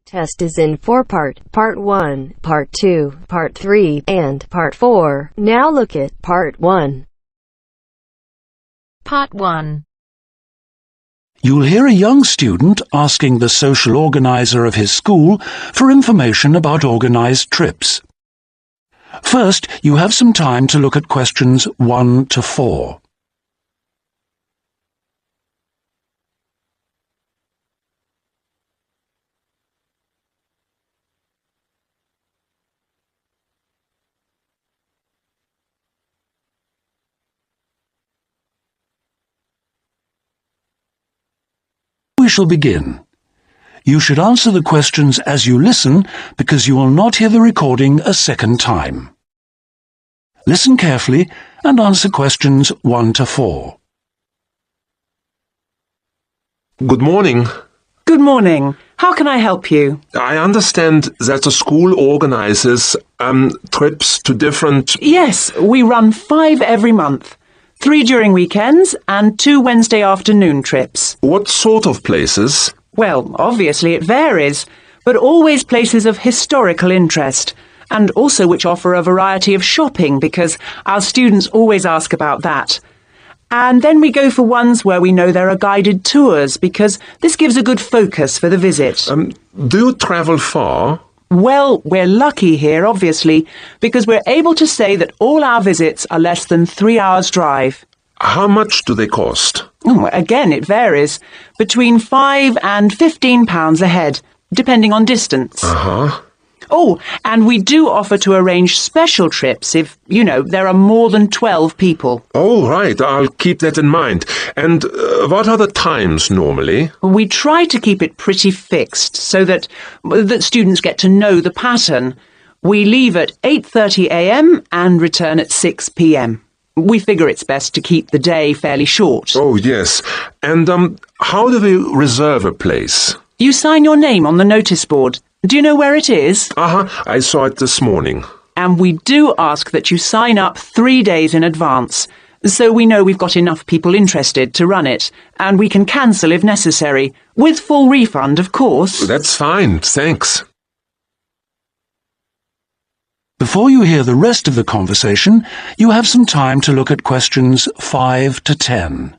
Test is in 4-part, Part 1, Part 2, Part 3, and Part 4. Now look at Part 1. Part 1. You'll hear a young student asking the social organizer of his school for information about organized trips. First, you have some time to look at questions 1 to 4. We shall begin. You should answer the questions as you listen because you will not hear the recording a second time. Listen carefully and answer questions 1 to 4. Good morning. Good morning. How can I help you? I understand that the school organizes trips to different... Yes, we run 5 every month. 3 during weekends and 2 Wednesday afternoon trips. What sort of places? Well, obviously it varies, but always places of historical interest, and also which offer a variety of shopping because our students always ask about that. And then we go for ones where we know there are guided tours because this gives a good focus for the visit. Do you travel far? Well, we're lucky here, obviously, because we're able to say that all our visits are less than 3 hours' drive. How much do they cost? Again, it varies. Between £5 and £15 a head, depending on distance. Uh-huh. Oh, and we do offer to arrange special trips if, there are more than 12 people. Oh, right. I'll keep that in mind. And what are the times normally? We try to keep it pretty fixed so that students get to know the pattern. We leave at 8:30 a.m. and return at 6 p.m. We figure it's best to keep the day fairly short. Oh, yes. And how do we reserve a place? You sign your name on the notice board. Do you know where it is? I saw it this morning. And we do ask that you sign up 3 days in advance, so we know we've got enough people interested to run it, and we can cancel if necessary, with full refund, of course. That's fine, thanks. Before you hear the rest of the conversation, you have some time to look at questions 5 to 10.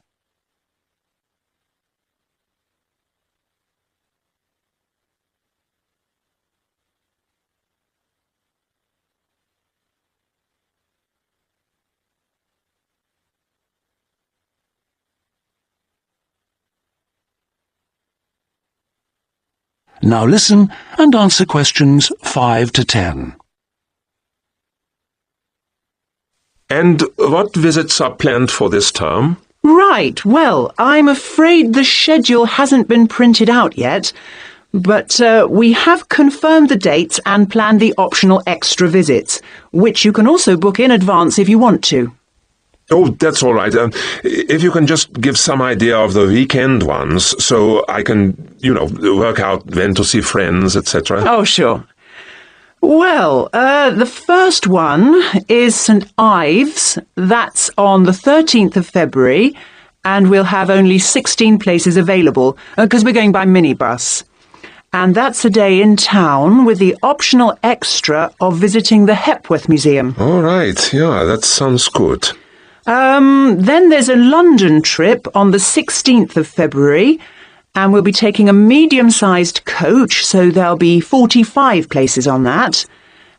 Now listen and answer questions 5 to 10. And what visits are planned for this term? Right, well, I'm afraid the schedule hasn't been printed out yet, but we have confirmed the dates and planned the optional extra visits, which you can also book in advance if you want to. Oh, that's all right. If you can just give some idea of the weekend ones, so I can, work out when to see friends, etc. Oh, sure. Well, the first one is St. Ives. That's on the 13th of February, and we'll have only 16 places available, because we're going by minibus. And that's a day in town with the optional extra of visiting the Hepworth Museum. All right, yeah, that sounds good. Then there's a London trip on the 16th of February, and we'll be taking a medium-sized coach, so there'll be 45 places on that.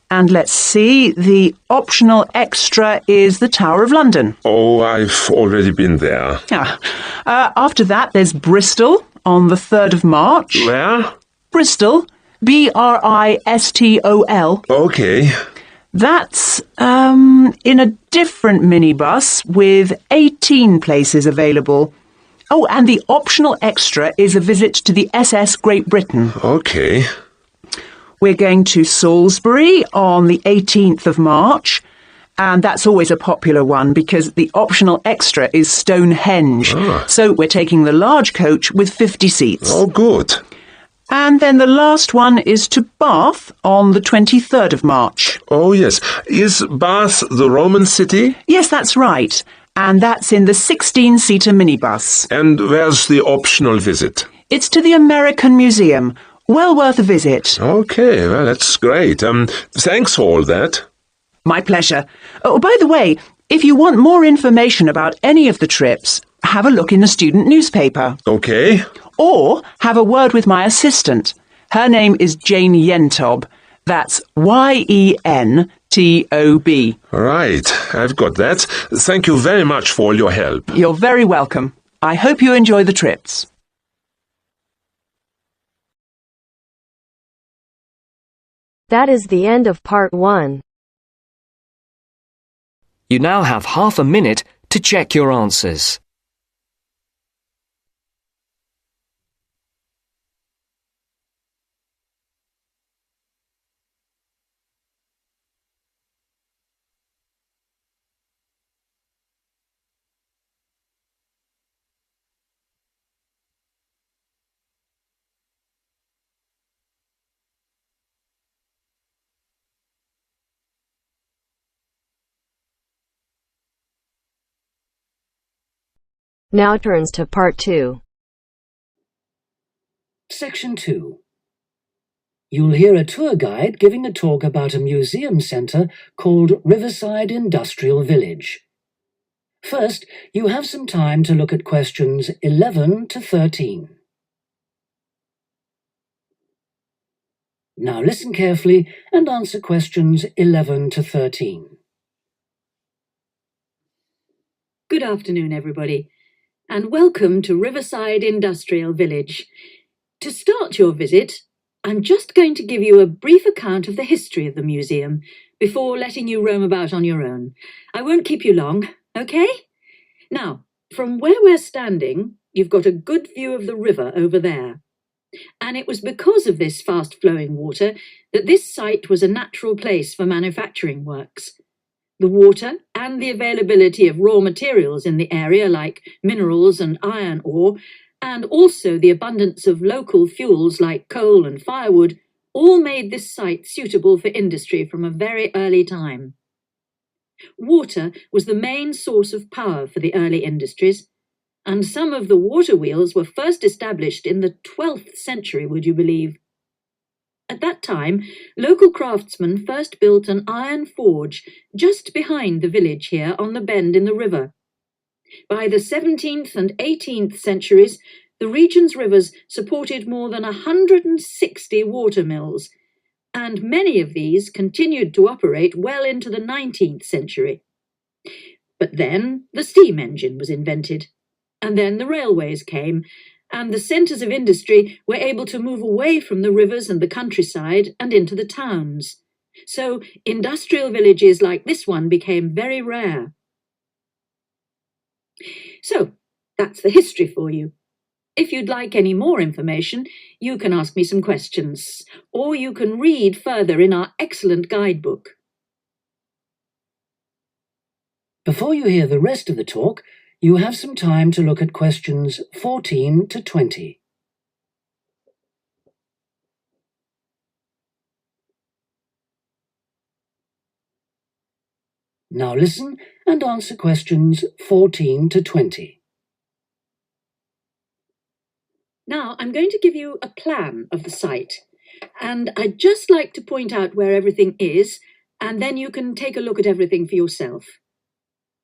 And let's see, the optional extra is the Tower of London. Oh, I've already been there. After that, there's Bristol on the 3rd of March. Where? Bristol, Bristol. Okay. That's in a different minibus with 18 places available. Oh, and the optional extra is a visit to the SS Great Britain. Okay. We're going to Salisbury on the 18th of March, and that's always a popular one because the optional extra is Stonehenge. So we're taking the large coach with 50 seats. Oh, good. And then the last one is to Bath on the 23rd of March. Oh, yes. Is Bath the Roman city? Yes, that's right. And that's in the 16-seater minibus. And where's the optional visit? It's to the American Museum, Well worth a visit. Okay, well, that's great. Thanks for all that. My pleasure. Oh, by the way, if you want more information about any of the trips, have a look in the student newspaper. Okay. Or have a word with my assistant. Her name is Jane Yentob. That's Yentob. Right, I've got that. Thank you very much for all your help. You're very welcome. I hope you enjoy the trips. That is the end of part 1. You now have half a minute to check your answers. Now turns to part 2. Section 2. You'll hear a tour guide giving a talk about a museum centre called Riverside Industrial Village. First, you have some time to look at questions 11 to 13. Now listen carefully and answer questions 11 to 13. Good afternoon, everybody, and welcome to Riverside Industrial Village. To start your visit, I'm just going to give you a brief account of the history of the museum before letting you roam about on your own. I won't keep you long, okay? Now, from where we're standing, you've got a good view of the river over there. And it was because of this fast-flowing water that this site was a natural place for manufacturing works. The water and the availability of raw materials in the area like minerals and iron ore, and also the abundance of local fuels like coal and firewood, all made this site suitable for industry from a very early time. Water was the main source of power for the early industries, and some of the water wheels were first established in the 12th century, would you believe? At that time, local craftsmen first built an iron forge just behind the village here on the bend in the river. By the 17th and 18th centuries, the region's rivers supported more than 160 water mills, and many of these continued to operate well into the 19th century. But then the steam engine was invented, and then the railways came, and the centres of industry were able to move away from the rivers and the countryside and into the towns. So industrial villages like this one became very rare. So, that's the history for you. If you'd like any more information, you can ask me some questions, or you can read further in our excellent guidebook. Before you hear the rest of the talk, you have some time to look at questions 14 to 20. Now listen and answer questions 14 to 20. Now, I'm going to give you a plan of the site, and I'd just like to point out where everything is, and then you can take a look at everything for yourself.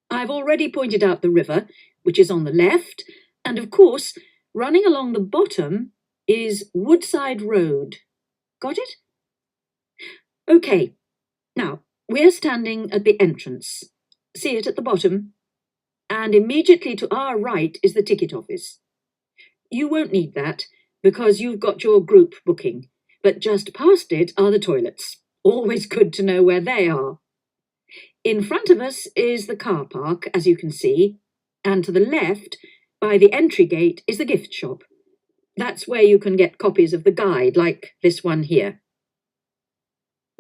I've already pointed out the river, which is on the left, and of course, running along the bottom is Woodside Road. Got it? Okay, now, we're standing at the entrance. See it at the bottom? And immediately to our right is the ticket office. You won't need that, because you've got your group booking, but just past it are the toilets. Always good to know where they are. In front of us is the car park, as you can see, and to the left, by the entry gate, is the gift shop. That's where you can get copies of the guide, like this one here.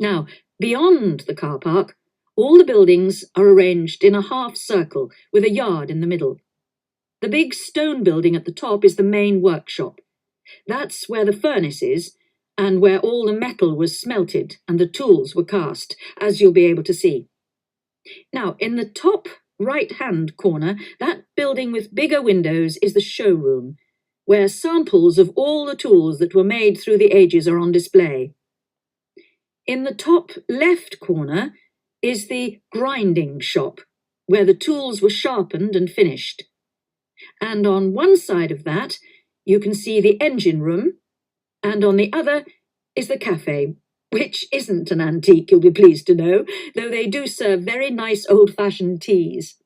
Now, beyond the car park, all the buildings are arranged in a half circle with a yard in the middle. The big stone building at the top is the main workshop. That's where the furnace is, and where all the metal was smelted and the tools were cast, as you'll be able to see. Now, in the top right-hand corner, that building with bigger windows is the showroom. where samples of all the tools that were made through the ages are on display. In the top left corner is the grinding shop, where the tools were sharpened and finished. And on one side of that, you can see the engine room, and on the other is the cafe, which isn't an antique, you'll be pleased to know, though they do serve very nice old-fashioned teas.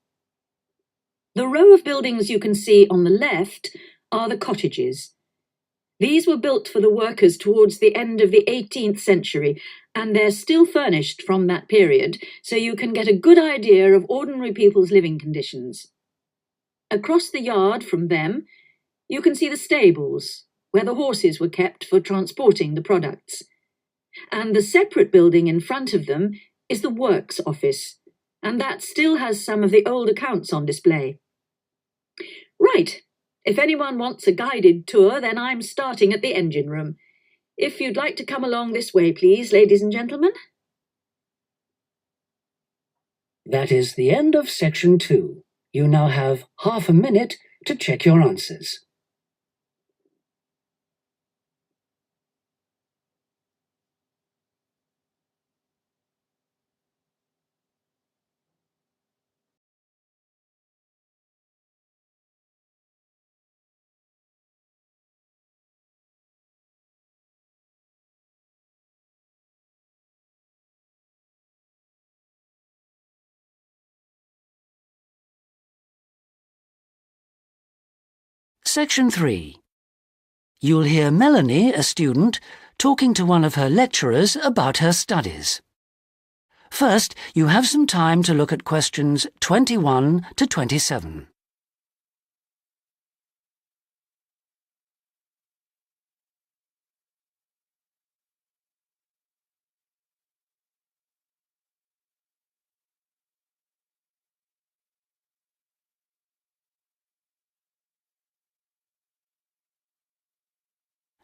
The row of buildings you can see on the left are the cottages. These were built for the workers towards the end of the 18th century, and they're still furnished from that period, so you can get a good idea of ordinary people's living conditions. Across the yard from them, you can see the stables, where the horses were kept for transporting the products. And the separate building in front of them is the works office, and that still has some of the old accounts on display. Right, if anyone wants a guided tour, then I'm starting at the engine room. If you'd like to come along this way, please, ladies and gentlemen. That is the end of section 2. You now have half a minute to check your answers. Section 3. You'll hear Melanie, a student, talking to one of her lecturers about her studies. First, you have some time to look at questions 21 to 27.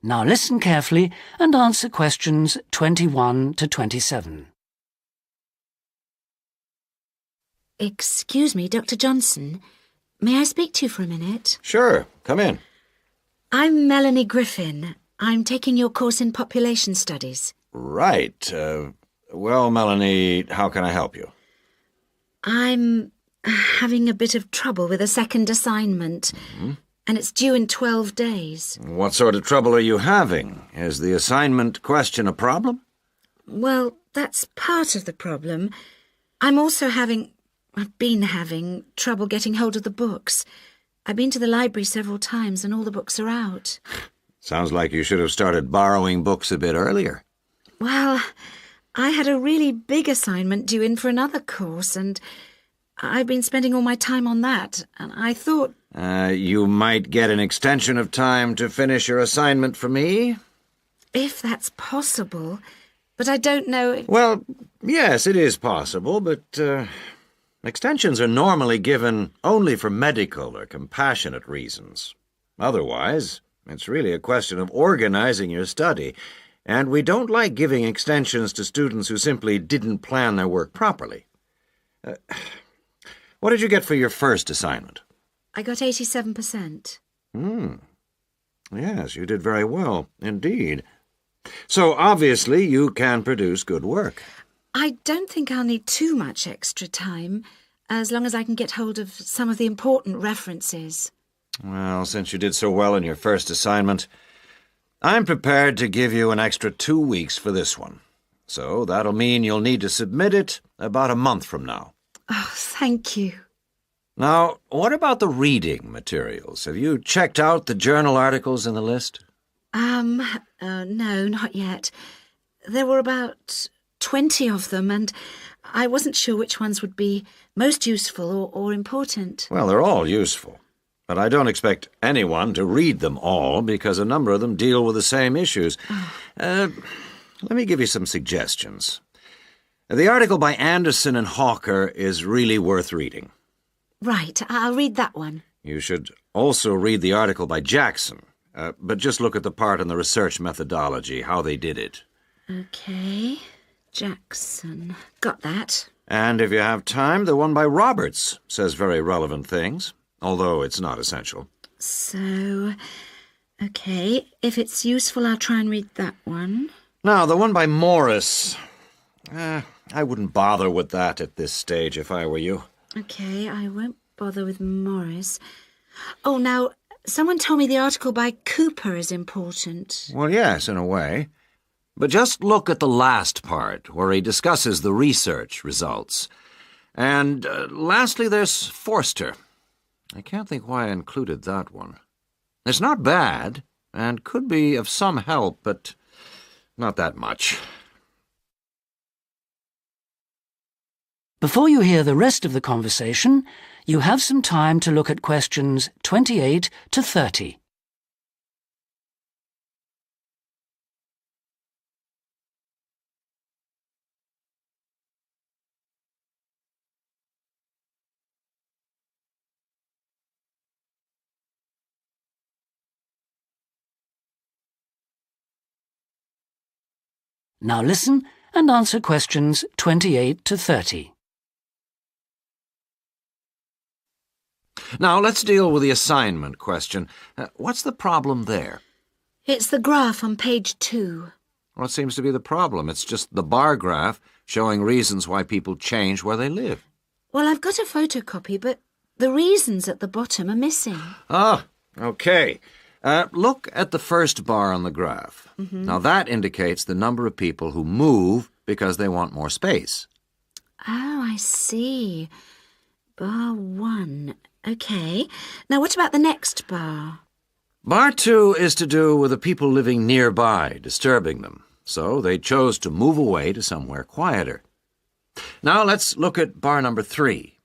Now listen carefully and answer questions 21 to 27. Excuse me, Dr. Johnson. May I speak to you for a minute? Sure, come in. I'm Melanie Griffin. I'm taking your course in population studies. Right. Well, Melanie, how can I help you? I'm having a bit of trouble with a second assignment. And it's due in 12 days. What sort of trouble are you having? Is the assignment question a problem? Well, that's part of the problem. I've been having trouble getting hold of the books. I've been to the library several times and all the books are out. Sounds like you should have started borrowing books a bit earlier. Well, I had a really big assignment due in for another course and I've been spending all my time on that, and I thought... You might get an extension of time to finish your assignment for me? If that's possible, but I don't know if... Well, yes, it is possible, but extensions are normally given only for medical or compassionate reasons. Otherwise, it's really a question of organizing your study, and we don't like giving extensions to students who simply didn't plan their work properly. What did you get for your first assignment? I got 87%. Yes, you did very well, indeed. So, obviously, you can produce good work. I don't think I'll need too much extra time, as long as I can get hold of some of the important references. Well, since you did so well in your first assignment, I'm prepared to give you an extra 2 weeks for this one. So, that'll mean you'll need to submit it about a month from now. Oh, thank you. Now, what about the reading materials? Have you checked out the journal articles in the list? No, not yet. There were about 20 of them, and I wasn't sure which ones would be most useful or important. Well, they're all useful, but I don't expect anyone to read them all because a number of them deal with the same issues. Let me give you some suggestions. The article by Anderson and Hawker is really worth reading. Right, I'll read that one. You should also read the article by Jackson, but just look at the part on the research methodology, how they did it. Okay, Jackson. Got that. And if you have time, the one by Roberts says very relevant things, although it's not essential. So, OK, if it's useful, I'll try and read that one. Now, the one by Morris. I wouldn't bother with that at this stage if I were you. OK, I won't bother with Morris. Oh, now, someone told me the article by Cooper is important. Well, yes, in a way. But just look at the last part, where he discusses the research results. And lastly, there's Forster. I can't think why I included that one. It's not bad, and could be of some help, but not that much. Before you hear the rest of the conversation, you have some time to look at questions 28 to 30. Now listen and answer questions 28 to 30. Now, let's deal with the assignment question. What's the problem there? It's the graph on page 2. What seems to be the problem? It's just the bar graph showing reasons why people change where they live. Well, I've got a photocopy, but the reasons at the bottom are missing. Ah, okay. Look at the first bar on the graph. Now, that indicates the number of people who move because they want more space. Oh, I see. Bar 1. OK. Now, what about the next bar? Bar 2 is to do with the people living nearby, disturbing them. So they chose to move away to somewhere quieter. Now, let's look at bar number 3.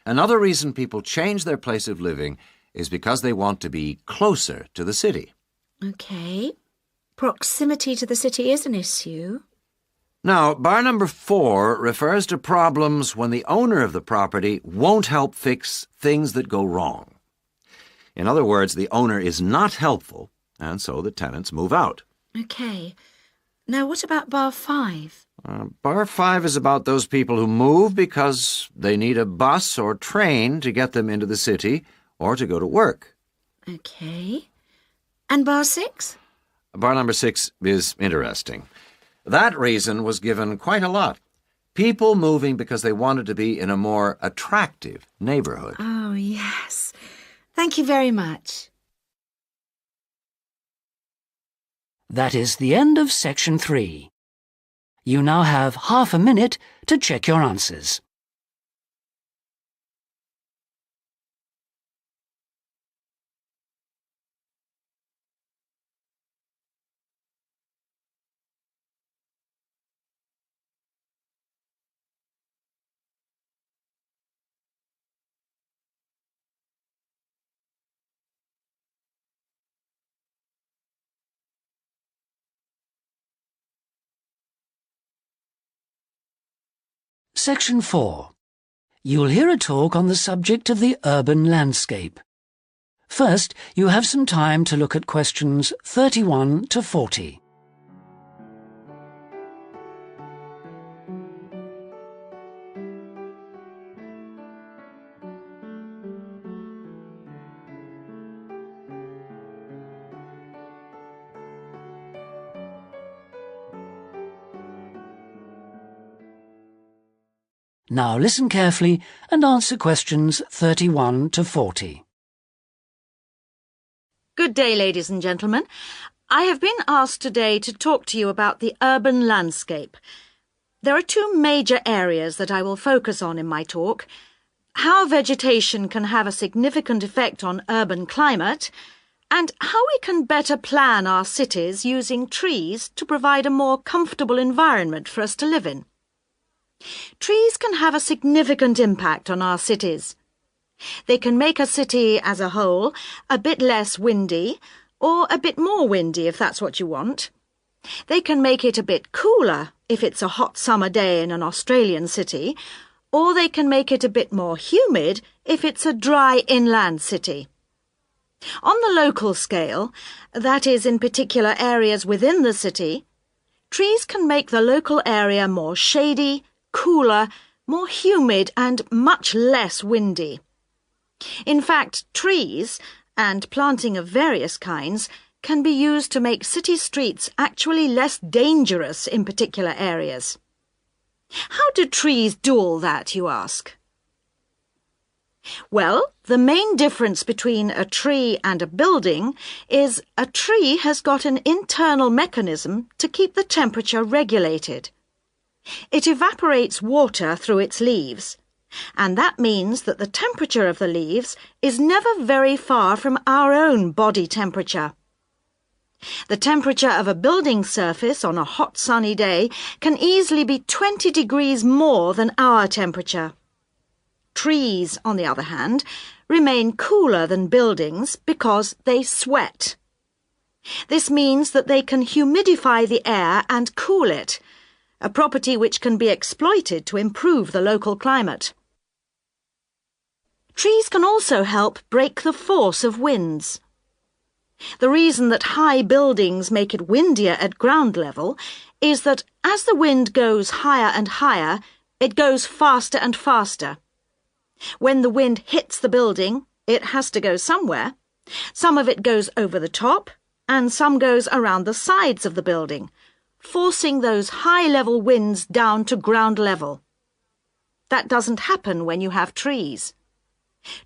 Another reason people change their place of living is because they want to be closer to the city. OK. Proximity to the city is an issue. Now, bar number 4 refers to problems when the owner of the property won't help fix things that go wrong. In other words, the owner is not helpful, and so the tenants move out. OK. Now, what about bar 5? Bar 5 is about those people who move because they need a bus or train to get them into the city or to go to work. OK. And bar 6? Bar number 6 is interesting. That reason was given quite a lot. People moving because they wanted to be in a more attractive neighborhood. Oh, yes. Thank you very much. That is the end of section 3. You now have half a minute to check your answers. Section 4. You'll hear a talk on the subject of the urban landscape. First, you have some time to look at questions 31 to 40. Now listen carefully and answer questions 31 to 40. Good day, ladies and gentlemen. I have been asked today to talk to you about the urban landscape. There are two major areas that I will focus on in my talk: how vegetation can have a significant effect on urban climate, and how we can better plan our cities using trees to provide a more comfortable environment for us to live in. Trees can have a significant impact on our cities. They can make a city as a whole a bit less windy, or a bit more windy if that's what you want. They can make it a bit cooler if it's a hot summer day in an Australian city, or they can make it a bit more humid if it's a dry inland city. On the local scale, that is in particular areas within the city, trees can make the local area more shady, cooler, more humid and much less windy. In fact, trees, and planting of various kinds, can be used to make city streets actually less dangerous in particular areas. How do trees do all that, you ask? Well, the main difference between a tree and a building is a tree has got an internal mechanism to keep the temperature regulated. It evaporates water through its leaves, and that means that the temperature of the leaves is never very far from our own body temperature. The temperature of a building surface on a hot sunny day can easily be 20 degrees more than our temperature. Trees, on the other hand, remain cooler than buildings because they sweat. This means that they can humidify the air and cool it, a property which can be exploited to improve the local climate. Trees can also help break the force of winds. The reason that high buildings make it windier at ground level is that as the wind goes higher and higher, it goes faster and faster. When the wind hits the building, it has to go somewhere. Some of it goes over the top, and some goes around the sides of the building, forcing those high-level winds down to ground level. That doesn't happen when you have trees.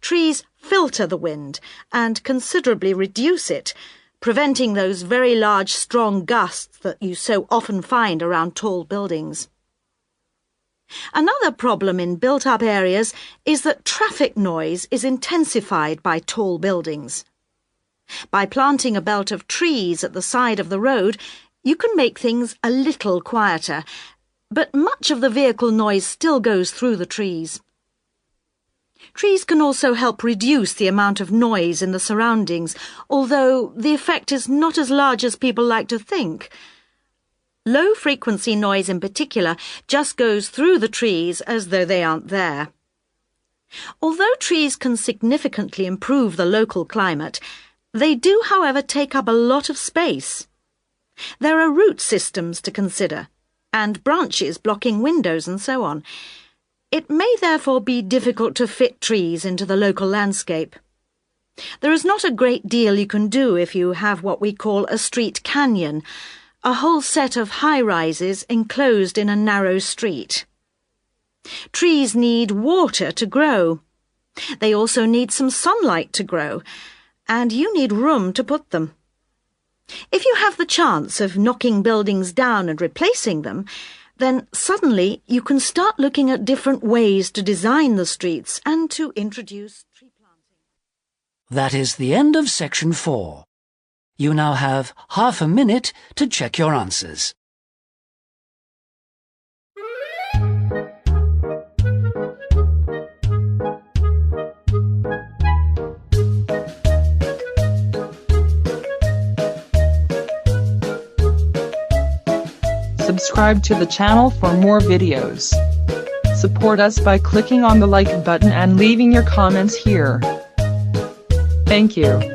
Trees filter the wind and considerably reduce it, preventing those very large, strong gusts that you so often find around tall buildings. Another problem in built-up areas is that traffic noise is intensified by tall buildings. By planting a belt of trees at the side of the road, you can make things a little quieter, but much of the vehicle noise still goes through the trees. Trees can also help reduce the amount of noise in the surroundings, although the effect is not as large as people like to think. Low-frequency noise in particular just goes through the trees as though they aren't there. Although trees can significantly improve the local climate, they do, however, take up a lot of space. There are root systems to consider, and branches blocking windows and so on. It may therefore be difficult to fit trees into the local landscape. There is not a great deal you can do if you have what we call a street canyon, a whole set of high-rises enclosed in a narrow street. Trees need water to grow. They also need some sunlight to grow, and you need room to put them. If you have the chance of knocking buildings down and replacing them, then suddenly you can start looking at different ways to design the streets and to introduce tree planting. That is the end of section 4. You now have half a minute to check your answers. Subscribe to the channel for more videos. Support us by clicking on the like button and leaving your comments here. Thank you.